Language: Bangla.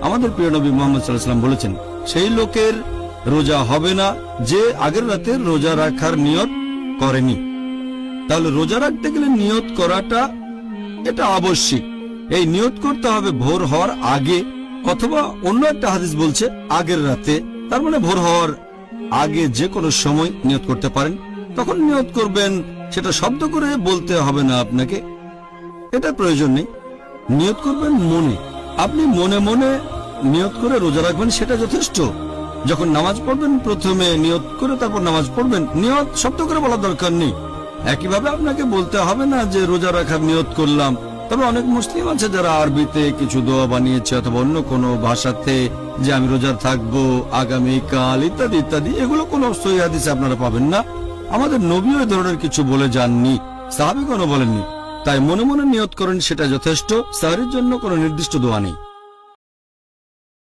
আমাদের প্রিয় নবী মুহাম্মদ সাল্লাল্লাহু আলাইহি ওয়াসাল্লাম বলেছেন, সেই লোকের রোজা হবে না যে আগের রাতে রোজা রাখার নিয়ত করেনি। তাহলে রোজা রাখতে গেলে নিয়ত করাটা এটা আবশ্যিক। এই নিয়ত করতে হবে ভোর হওয়ার আগে, অথবা অন্য একটা হাদিস বলছে আগের রাতে। তার মানে ভোর হওয়ার আগে যে কোনো সময় নিয়ত করতে পারেন। তখন নিয়ত করবেন, সেটা শব্দ করে বলতে হবে না আপনাকে, এটা প্রয়োজন নেই। নিয়ত করবেন মনে। আপনি মনে মনে নিয়ত করে রোজা রাখবেন, সেটা যথেষ্ট। যখন নামাজ পড়বেন প্রথমে নিয়ত করে তারপর নামাজ পড়বেন। নিয়ত শব্দ করে বলার দরকার নেই। একইভাবে আপনাকে বলতে হবে না যে রোজা রাখার নিয়ত করলাম। তবে অনেক মুসলিম আছে যারা আরবিতে কিছু দোয়া বানিয়েছে অথবা অন্য কোনো ভাষাতে, যে আমি রোজা থাকবো আগামীকাল ইত্যাদি ইত্যাদি। এগুলো কোনো সহিহ হাদিসে আপনারা পাবেন না। আমাদের নবীও এই ধরনের কিছু বলে যাননি, সাহাবীগণও বলেননি। তাই মনে মনে নিয়ত করেন, সেটা যথেষ্ট। সাহরির জন্য কোনো নির্দিষ্ট দোয়া নেই।